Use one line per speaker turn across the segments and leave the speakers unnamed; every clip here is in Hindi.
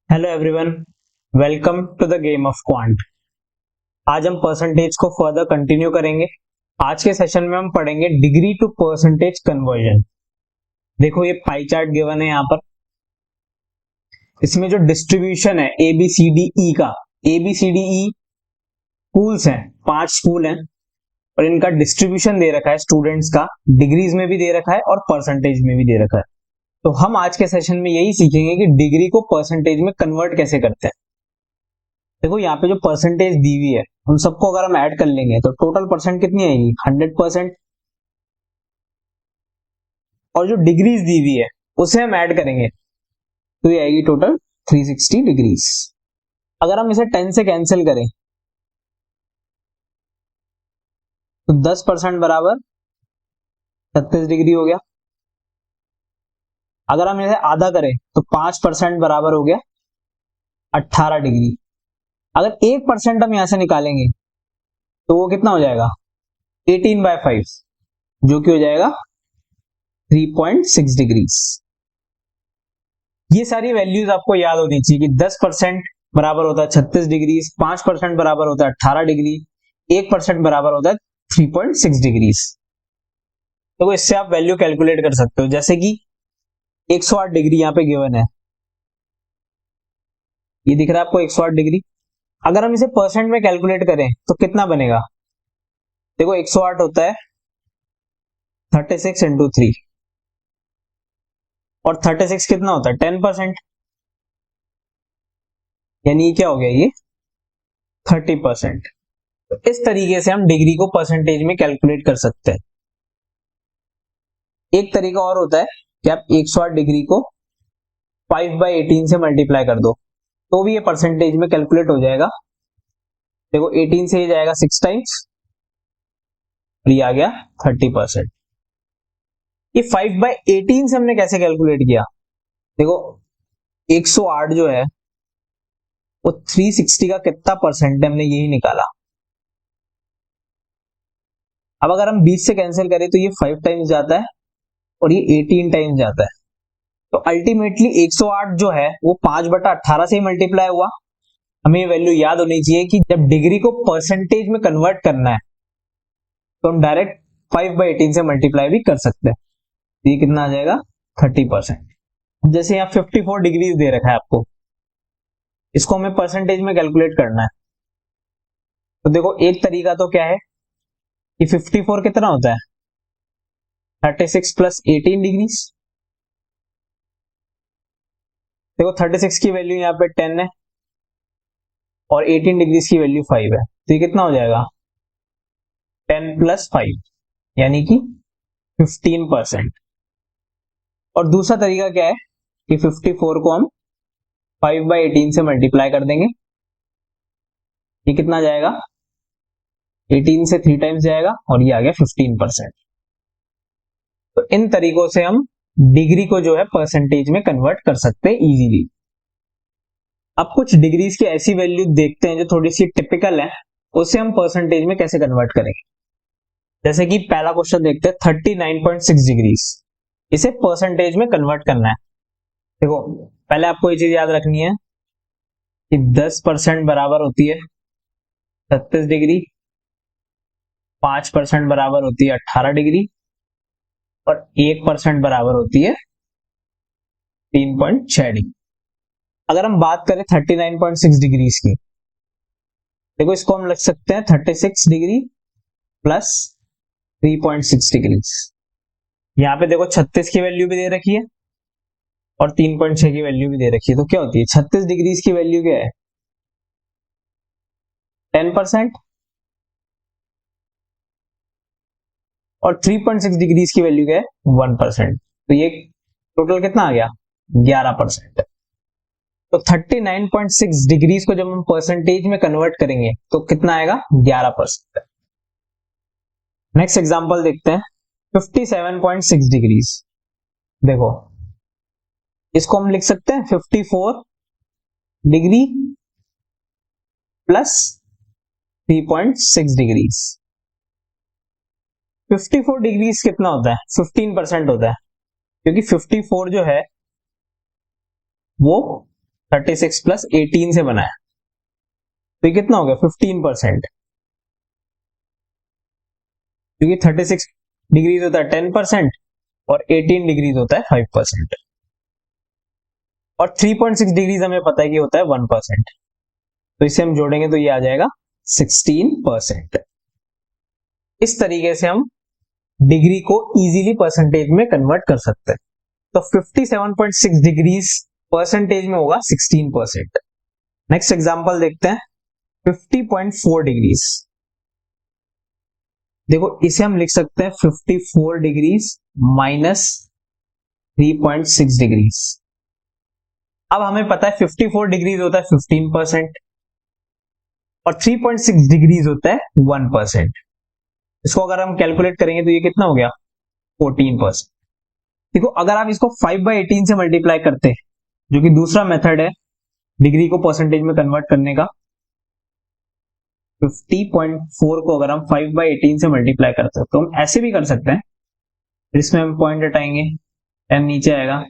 Hello everyone, welcome to the game of quant. आज हम परसेंटेज को फर्दर कंटिन्यू करेंगे। आज के सेशन में हम पढ़ेंगे डिग्री टू परसेंटेज कन्वर्जन। देखो ये पाई चार्ट गिवन है यहाँ पर। इसमें जो डिस्ट्रीब्यूशन है ए बी सी डी ई का, A B C D E schools हैं, 5 स्कूल हैं और इनका डिस्ट्रीब्यूशन दे रखा है स्टूडेंट्स का, डिग्रीज में भी दे रखा है और परसेंटेज में भी दे रखा है। तो हम आज के सेशन में यही सीखेंगे कि डिग्री को परसेंटेज में कन्वर्ट कैसे करते हैं। देखो यहाँ पे जो परसेंटेज दी हुई है उन सबको अगर हम ऐड कर लेंगे तो टोटल परसेंट कितनी आएगी 100%। और जो डिग्रीज दी हुई है उसे हम ऐड करेंगे तो ये आएगी टोटल 360 डिग्रीज। अगर हम इसे 10 से कैंसिल करें तो 10% बराबर 36 डिग्री हो गया। अगर हम इसे आधा करें तो 5% बराबर हो गया 18 डिग्री। अगर 1% हम यहां से निकालेंगे तो वो कितना हो जाएगा 18/5, जो कि हो जाएगा 3.6 डिग्रीज। ये सारी वैल्यूज आपको याद होनी चाहिए कि 10% बराबर होता है 36 डिग्री, 5% बराबर होता है 18 डिग्री, 1% बराबर होता है 3.6 डिग्रीज। तो इससे आप वैल्यू कैलकुलेट कर सकते हो। जैसे कि 108 डिग्री यहाँ पे गिवन है, ये दिख रहा है आपको 108 डिग्री। अगर हम इसे परसेंट में कैलकुलेट करें तो कितना बनेगा, देखो 108 होता है 36 इंटू 3 और 36 कितना होता है 10%, यानी क्या हो गया ये 30%। तो इस तरीके से हम डिग्री को परसेंटेज में कैलकुलेट कर सकते हैं। एक तरीका और होता है कि आप 108 डिग्री को 5/18 से मल्टीप्लाई कर दो तो भी ये परसेंटेज में कैलकुलेट हो जाएगा। देखो 18 से ये जाएगा 6 टाइम्स और ये आ गया 30%। ये 5/18 से हमने कैसे कैलकुलेट किया, देखो 108 जो है वो 360 का कितना परसेंट है हमने यही निकाला। अब अगर हम 20 से कैंसिल करें तो ये 5 टाइम्स जाता है और ये 18 टाइम्स जाता है। तो अल्टीमेटली 108 जो है वो 5/18 से ही मल्टीप्लाई हुआ। हमें ये वैल्यू याद होनी चाहिए कि जब डिग्री को परसेंटेज में कन्वर्ट करना है तो हम डायरेक्ट 5/18 से मल्टीप्लाई भी कर सकते हैं। ये कितना आ जाएगा 30%। जैसे यहाँ 54 डिग्रीज दे रखा है आपको, इसको हमें परसेंटेज में कैलकुलेट करना है। तो देखो एक तरीका तो क्या है कि 54 कितना होता है 36 प्लस 18 डिग्रीज। देखो 36 की वैल्यू यहाँ पे 10 है और 18 डिग्रीज की वैल्यू 5 है, तो ये कितना हो जाएगा 10 प्लस 5 यानी कि 15%। और दूसरा तरीका क्या है कि 54 को हम 5/18 से मल्टीप्लाई कर देंगे, ये कितना जाएगा 18 से 3 टाइम्स जाएगा और ये आ गया 15%। तो इन तरीकों से हम डिग्री को जो है परसेंटेज में कन्वर्ट कर सकते हैं इजीली। अब कुछ डिग्रीज की ऐसी वैल्यू देखते हैं जो थोड़ी सी टिपिकल है, उसे हम परसेंटेज में कैसे कन्वर्ट करेंगे। जैसे कि पहला क्वेश्चन देखते हैं 39.6 डिग्रीज, इसे परसेंटेज में कन्वर्ट करना है। देखो पहले आपको ये चीज याद रखनी है कि 10% बराबर होती है 36 डिग्री, 5% बराबर होती है 18 डिग्री और 1% बराबर होती है 3.6 डिग्री। अगर हम बात करें 39.6 डिग्रीज की, देखो इसको हम लिख सकते हैं 36 डिग्री प्लस 3.6 डिग्रीज। यहाँ पे देखो 36 की वैल्यू भी दे रखी है और 3.6 की वैल्यू भी दे रखी है। तो क्या होती है 36 डिग्रीज की वैल्यू क्या है 10% और 3.6 डिग्रीज की वैल्यू क्या है 1%। तो ये टोटल कितना आ गया 11%। तो 39.6 डिग्रीज को जब हम परसेंटेज में कन्वर्ट करेंगे तो कितना आएगा 11%। नेक्स्ट एग्जांपल देखते हैं 57.6 डिग्रीज। देखो इसको हम लिख सकते हैं 54 डिग्री प्लस 3.6 डिग्रीज। 54 डिग्रीज कितना होता है 15% होता है, क्योंकि 54 जो है वो 36 प्लस 18 से बना है, तो ये कितना हो गया 15%, क्योंकि 36 डिग्रीज होता है 10% और 18 डिग्रीज होता है 5%, और 3.6 डिग्रीज हमें पता है कि होता है 1%, तो इसे हम जोड़ेंगे तो ये आ जाएगा 16%। इस तरीके से हम डिग्री को इजीली परसेंटेज में कन्वर्ट कर सकते हैं। तो 57.6 डिग्रीज परसेंटेज में होगा 16%। नेक्स्ट एग्जांपल देखते हैं 50.4 डिग्रीज। देखो इसे हम लिख सकते हैं 54 डिग्रीज माइनस 3.6 डिग्रीज। अब हमें पता है 54 डिग्रीज होता है 15% और 3.6 डिग्रीज होता है 1%। इसको अगर हम कैलकुलेट करेंगे तो ये कितना हो गया 14%। देखो अगर आप इसको 5/18 से मल्टीप्लाई करते हैं, जो कि दूसरा मेथड है डिग्री को परसेंटेज में कन्वर्ट करने का, 50.4 को अगर हम 5/18 से मल्टीप्लाई करते हैं तो हम ऐसे भी कर सकते हैं, इसमें हम पॉइंट हटाएंगे, 10 नीचे आएगा,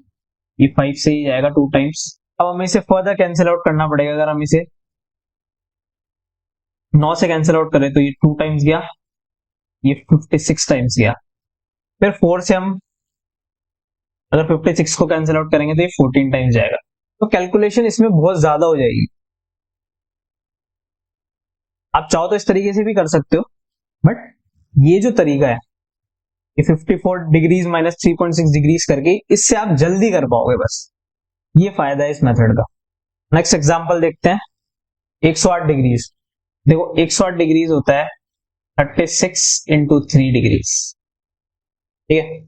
ये 5 से ही जाएगा 2 टाइम्स। अब हमें इसे फर्दर कैंसिल आउट करना पड़ेगा। अगर हम इसे 9 से कैंसिल आउट करें तो ये 2 टाइम्स गया, ये 56 टाइम्स गया। फिर 4 से हम अगर 56 को कैंसिल आउट करेंगे तो ये 14 टाइम्स जाएगा। तो कैलकुलेशन इसमें बहुत ज्यादा हो जाएगी। आप चाहो तो इस तरीके से भी कर सकते हो, बट ये जो तरीका है ये 54 डिग्रीज माइनस 3.6 डिग्रीज करके, इससे आप जल्दी कर पाओगे, बस ये फायदा है इस मेथड का। नेक्स्ट एग्जांपल देखते हैं 108 डिग्रीज। देखो 108 डिग्रीज होता है 36 इंटू 3 डिग्रीज, ठीक है।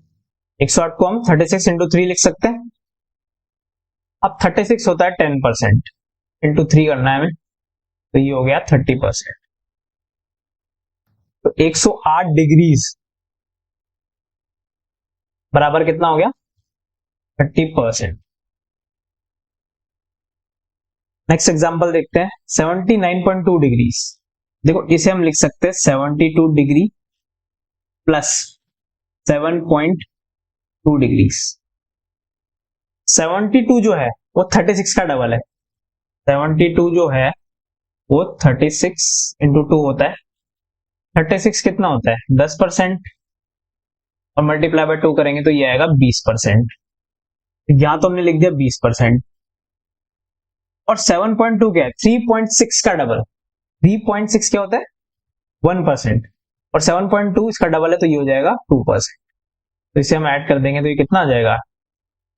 108 को हम 36 इंटू 3 लिख सकते हैं। अब 36 होता है 10%, इंटू 3 करना है हमें, तो ये हो गया 30%। तो 108 डिग्रीज बराबर कितना हो गया 30%। नेक्स्ट एग्जांपल देखते हैं 79.2 डिग्रीज। देखो इसे हम लिख सकते हैं 72 डिग्री प्लस 7.2 डिग्रीज। 72 जो है वो 36 का डबल है। 72 जो है वो 36 इंटू 2 होता है। 36 कितना होता है 10%, और मल्टीप्लाई बाय 2 करेंगे तो ये आएगा 20%। यहां तो हमने लिख दिया 20%। और 7.2 क्या है 3.6 का डबल। 3.6 क्या होता है 1%, और 7.2 इसका डबल है तो ये हो जाएगा 2%। तो इसे हम ऐड कर देंगे तो ये कितना आ जाएगा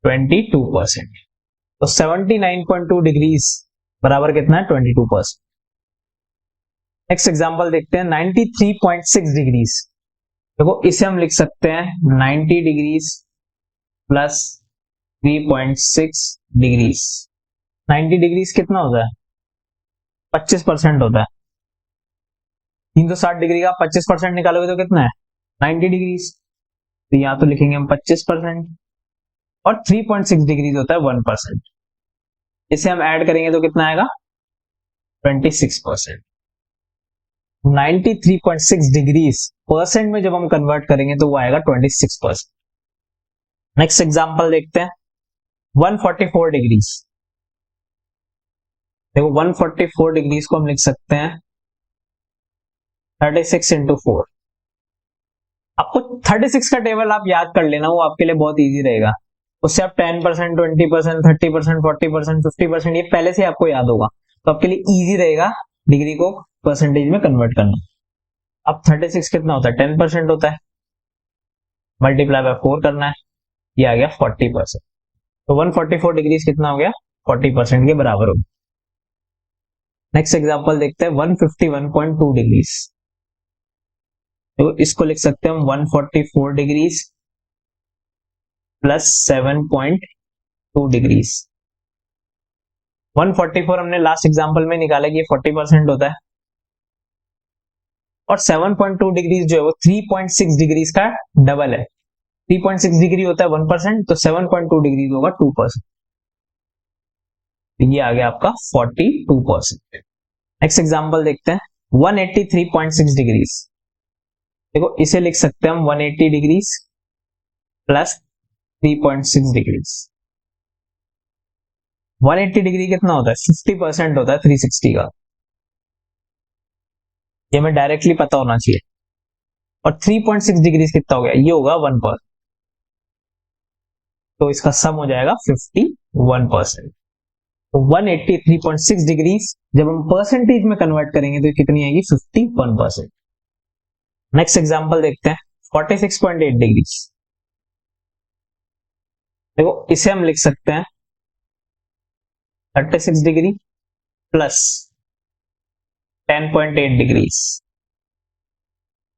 22%। तो 79.2 डिग्रीज बराबर कितना है 22%। नेक्स्ट एग्जांपल देखते हैं 93.6 डिग्रीज। देखो इसे हम लिख सकते हैं 90 डिग्रीज प्लस 3.6 डिग्रीज। 90 डिग्रीज कितना होता है 25% होता है। 360 डिग्री का 25% निकालोगे तो कितना है 90 डिग्रीज, तो यहां तो लिखेंगे हम 25%। और 3.6 डिग्रीज होता है 1%। इसे हम ऐड करेंगे तो कितना आएगा 26%। 93.6 डिग्रीज परसेंट में जब हम कन्वर्ट करेंगे तो वो आएगा 26%। नेक्स्ट एग्जांपल देखते हैं 144 डिग्रीज। देखो 144 डिग्रीज को हम लिख सकते हैं 36 इंटू 4। आपको 36 का टेबल आप याद कर लेना, वो आपके लिए बहुत इजी रहेगा। उससे आप 10%, 20%, 30%, 40%, 50% ये पहले से आपको याद होगा, तो आपके लिए इजी रहेगा डिग्री को परसेंटेज में कन्वर्ट करना। अब 36 कितना होता है 10% होता है, मल्टीप्लाई बाय 4 करना है, ये आ गया 40%। तो 144 डिग्रीज कितना हो गया 40% के बराबर हो गया। नेक्स्ट एग्जांपल देखते हैं 151.2 डिग्रीज। तो इसको लिख सकते हैं हम 144 डिग्रीज प्लस 7.2 डिग्रीज। 144 हमने लास्ट एग्जांपल में निकाला कि 40% होता है, और 7.2 डिग्रीज जो है वो 3.6 डिग्रीज का डबल है। 3.6 डिग्री होता है 1%, तो 7.2 डिग्रीज होगा 2%। ये आ गया आपका 42%। नेक्स्ट एग्जांपल देखते हैं 183.6 डिग्रीज। देखो इसे लिख सकते हैं हम 180 डिग्रीज प्लस 3.6 डिग्रीज। 180 डिग्री कितना होता है? 50% होता है 360 का, ये हमें डायरेक्टली पता होना चाहिए। और 3.6 डिग्री कितना हो गया? ये होगा 1%, तो इसका सम हो जाएगा 51%। तो 183.6 डिग्री जब हम परसेंटेज में कन्वर्ट करेंगे तो कितनी आएगी? 51%। नेक्स्ट एग्जांपल देखते हैं, 46.8 डिग्री। देखो इसे हम लिख सकते हैं 36 डिग्री प्लस 10.8 डिग्री,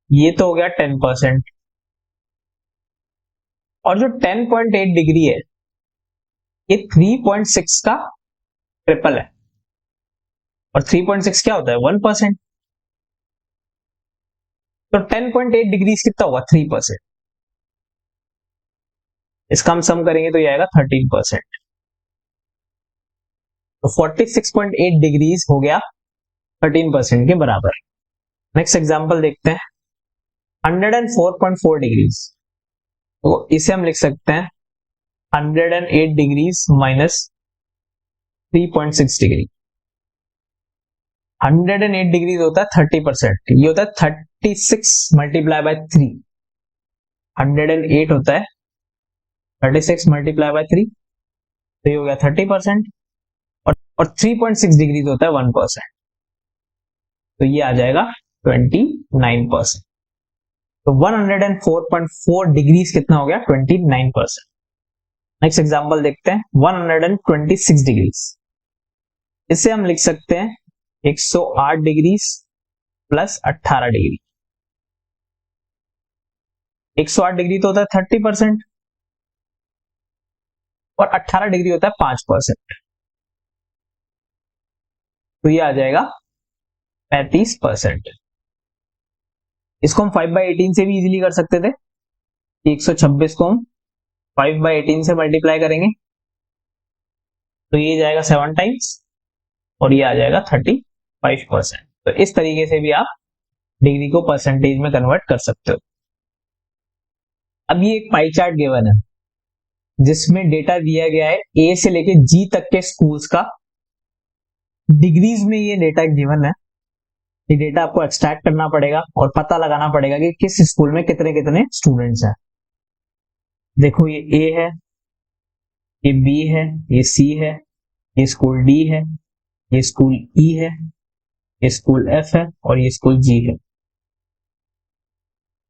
ये तो हो गया 10%। और जो 10.8 डिग्री है ये 3.6 का ट्रिपल है, और 3.6 क्या होता है? 1%। तो 10.8 डिग्री कितना होगा? 3%। इसका हम सम करेंगे तो ये आएगा 13%। तो 46.8 डिग्रीज हो गया 13% के बराबर। नेक्स्ट एग्जांपल देखते हैं, 104.4 डिग्रीज। तो इसे हम लिख सकते हैं 108 डिग्रीज माइनस 3.6 डिग्री। 108 डिग्रीज होता है 30%, ये होता है 36 मल्टीप्लाई बाय 3। 108 होता है 36 मल्टीप्लाई बाय 3, तो ये हो गया 30%। और 3.6 डिग्रीज होता है 1%, तो ये आ जाएगा 29%। तो 104.4 डिग्रीज कितना हो गया? 29%। नेक्स्ट एग्जांपल देखते हैं, 126 डिग्रीज। इसे हम लिख सकते हैं 108 डिग्रीज प्लस 18 डिग्री। 108 डिग्री तो होता है 30% और 18 डिग्री होता है 5%, तो ये आ जाएगा 35%। इसको हम 5/18 से भी इजीली कर सकते थे। 126 को हम 5/18 से मल्टीप्लाई करेंगे तो ये जाएगा 7 टाइम्स और ये आ जाएगा 35%। तो इस तरीके से भी आप डिग्री को परसेंटेज में कन्वर्ट कर सकते हो। अब ये एक पाई चार्ट गिवन है जिसमें डेटा दिया गया है ए से लेके जी तक के स्कूल्स का। डिग्रीज में ये डेटा गिवन है, ये डेटा आपको एक्सट्रैक्ट करना पड़ेगा और पता लगाना पड़ेगा कि किस स्कूल में कितने कितने स्टूडेंट्स हैं। देखो ये ए है, ये बी है, ये सी है, ये स्कूल डी है, ये स्कूल ई है, ये स्कूल एफ है और ये स्कूल जी है।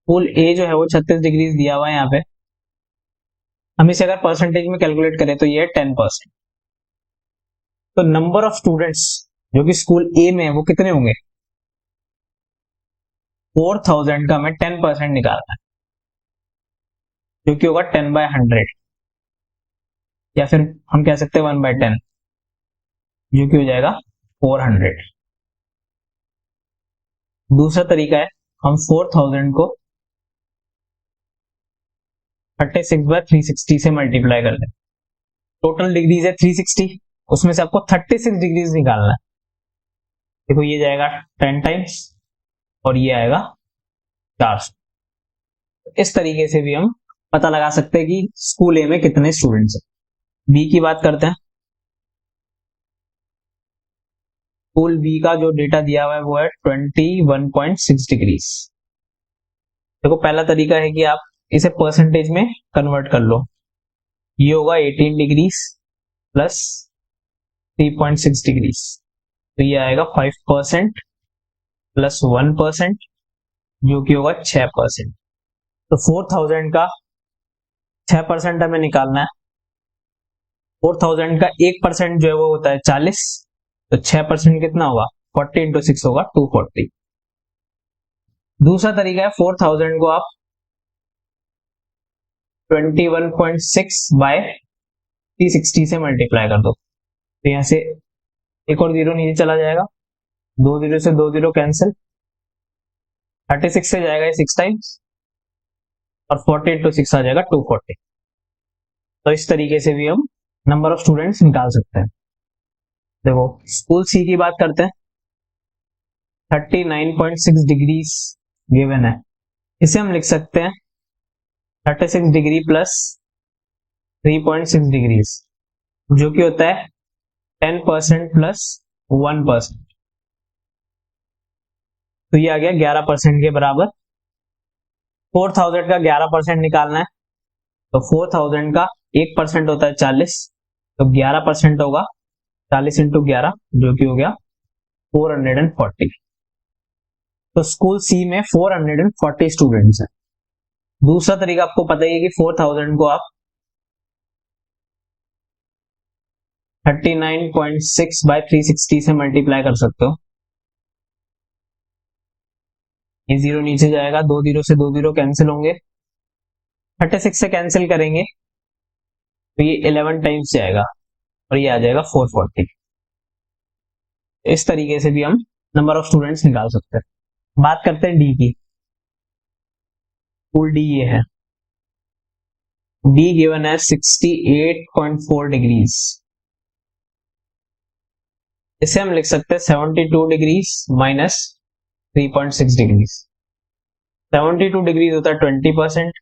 स्कूल ए जो है वो 36 डिग्री दिया हुआ है यहाँ पे। हम इसे अगर परसेंटेज में कैलकुलेट करें तो ये है 10%। तो नंबर ऑफ स्टूडेंट्स जो कि स्कूल ए में है वो कितने होंगे? 4000 का हमें 10% निकालना है, जो कि होगा 10/100, या फिर हम कह सकते हैं 1/10, जो कि हो जाएगा 400। दूसरा तरीका है, हम 4000 को 36/360 से मल्टीप्लाई कर लें। टोटल डिग्रीज है 360, उसमें से आपको 36 डिग्रीज निकालना है। देखो ये जाएगा 10 टाइम्स और ये आएगा 400। इस तरीके से भी हम पता लगा सकते हैं कि स्कूल ए में कितने स्टूडेंट्स हैं। बी की बात करते हैं। स्कूल बी का जो डेटा दिया हुआ है वो है 21.6 डिग्रीज। देखो पहला तरीका है कि आप इसे परसेंटेज में कन्वर्ट कर लो। ये होगा 18 डिग्रीज प्लस 3.6 डिग्रीज, तो ये आएगा 5% प्लस 1%, जो कि होगा 6%। तो 4000 का 6% हमें निकालना है। 4000 का 1% जो है वो होता है 40, तो 6% कितना होगा? 40 इंटू 6 होगा 240। दूसरा तरीका है 4000 को आप 21.6 बाय 360 से मल्टीप्लाई कर दो, तो यहां से एक और जीरो नीचे चला जाएगा, 2 जीरो से 2 जीरो कैंसिल, 36 से जाएगा 6 टाइम्स और 40 इंटू 6 आ जाएगा 240। तो इस तरीके से भी हम नंबर ऑफ स्टूडेंट्स निकाल सकते हैं। देखो स्कूल सी की बात करते हैं, 39.6 डिग्रीज गिवन है। इसे हम लिख सकते हैं 36 डिग्री प्लस 3.6 डिग्रीज, जो कि होता है 10% प्लस 1%, तो ये आ गया 11% के बराबर। 4000 का 11% निकालना है, तो 4000 का 1% होता है 40, तो 11% होगा 40 इंटू 11, जो कि हो गया 440। तो स्कूल सी में 440 स्टूडेंट्स हैं। दूसरा तरीका आपको पता ही है कि 4000 को आप 39.6 बाय 360 से मल्टीप्लाई कर सकते हो। ये जीरो नीचे जाएगा, दो जीरो कैंसिल होंगे, 36 से कैंसिल करेंगे तो ये 11 टाइम्स जाएगा और ये आ जाएगा 440। इस तरीके से भी हम नंबर ऑफ स्टूडेंट्स निकाल सकते हैं। बात करते हैं डी की। स्कूल डी ये है, डी गिवन है 68.4 डिग्रीज। इसे हम लिख सकते हैं 72 डिग्रीज माइनस 3.6 डिग्रीज। 72 डिग्रीज होता है 20%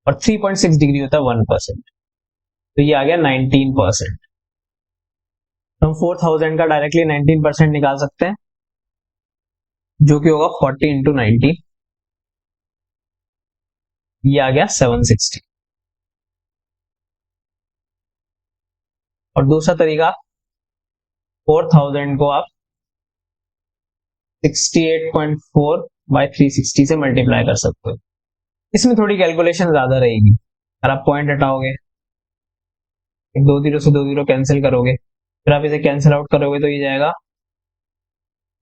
और 3.6 डिग्री होता है 1%, तो ये आ गया 19%। तो हम 4000 का डायरेक्टली 19% निकाल सकते हैं, जो कि होगा 40 इंटू 19, ये आ गया 760। और दूसरा तरीका, 4000 को आप 68.4 बाय 360 से मल्टीप्लाई कर सकते हो। इसमें थोड़ी कैलकुलेशन ज्यादा रहेगी। अगर आप पॉइंट हटाओगे, दो जीरो से दो जीरो कैंसिल करोगे, फिर आप इसे कैंसिल आउट करोगे तो ये जाएगा,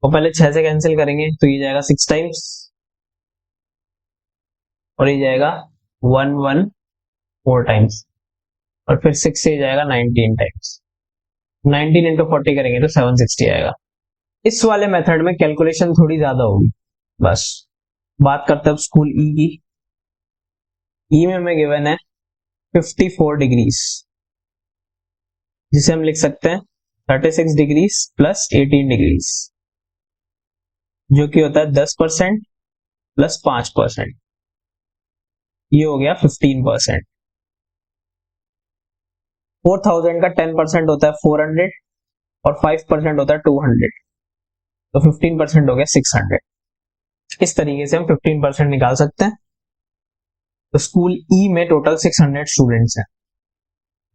और पहले 6 से कैंसिल करेंगे तो ये जाएगा 6 टाइम्स, और ये जाएगा 114 टाइम्स, और फिर 6 से जाएगा 19 टाइम्स। 19 इंटू 40 करेंगे तो 760 आएगा। इस वाले मेथड में कैलकुलेशन थोड़ी ज्यादा होगी। बस बात करते हैं स्कूल ई की। ई में हमें गिवन है 54 डिग्रीज, जिसे हम लिख सकते हैं 36 डिग्रीज प्लस 18 डिग्रीज, जो कि होता है 10% प्लस 5%, ये हो गया 15%। 4000 का 10% होता है 400 और 5% होता है 200, तो 15% हो गया 600। इस तरीके से हम 15% निकाल सकते हैं। तो स्कूल ई में टोटल 600 स्टूडेंट्स हैं।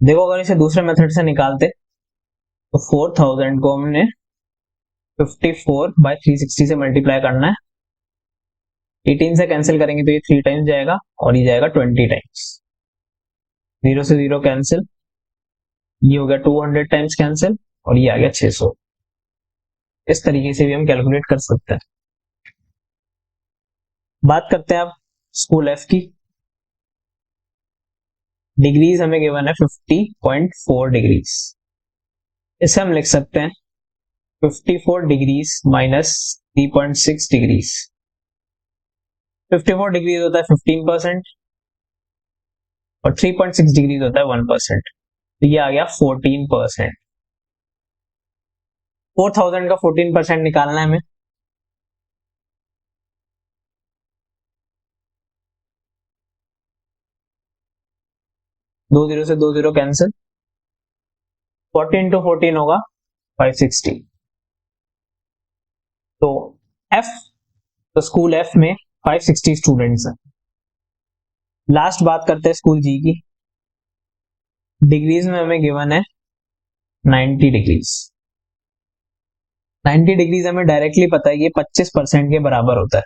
देखो अगर इसे दूसरे मेथड से निकालते तो 4000 को हमने 54 बाय 360 से मल्टीप्लाई करना है, 18 से कैंसिल करेंगे तो ये 3 टाइम्स जाएगा और ये जाएगा 20 टाइम्स। जीरो से जीरो कैंसिल, ये हो गया 200 टाइम्स कैंसिल, और ये आ गया 600। इस तरीके से भी हम कैलकुलेट कर सकते हैं। बात करते हैं अब स्कूल एफ की। डिग्रीज हमें गिवन है 50.4 डिग्रीज। इसे हम लिख सकते हैं 54 डिग्रीज माइनस 3.6 डिग्रीज। 54 डिग्रीज होता है 15% और 3.6 डिग्रीज होता है 1%, तो ये आ गया 14%। 4000 का 14% निकालना है हमें। दो जीरो से दो जीरो कैंसिल, 40 इंटू 14 होगा 560। तो एफ, तो स्कूल एफ में 560 स्टूडेंट्स हैं। लास्ट बात करते हैं स्कूल जी की। डिग्रीज में हमें गिवन है 90 डिग्रीज। 90 डिग्रीज हमें डायरेक्टली पता है ये 25% के बराबर होता है,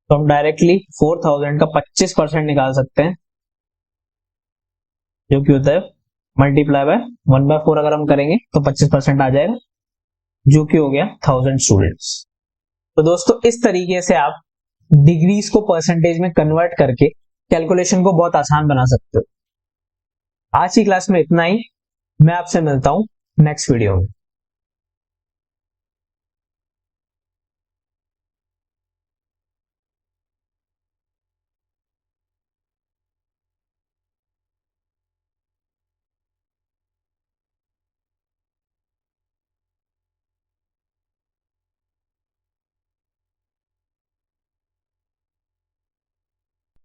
तो हम डायरेक्टली 4000 का 25% निकाल सकते हैं, जो कि होता है मल्टीप्लाई बाय 1/4। अगर हम करेंगे तो 25% आ जाएगा, जो कि हो गया 1000 स्टूडेंट्स। तो दोस्तों इस तरीके से आप डिग्रीज को परसेंटेज में कन्वर्ट करके कैलकुलेशन को बहुत आसान बना सकते हो। आज की क्लास में इतना ही। मैं आपसे मिलता हूं नेक्स्ट वीडियो में।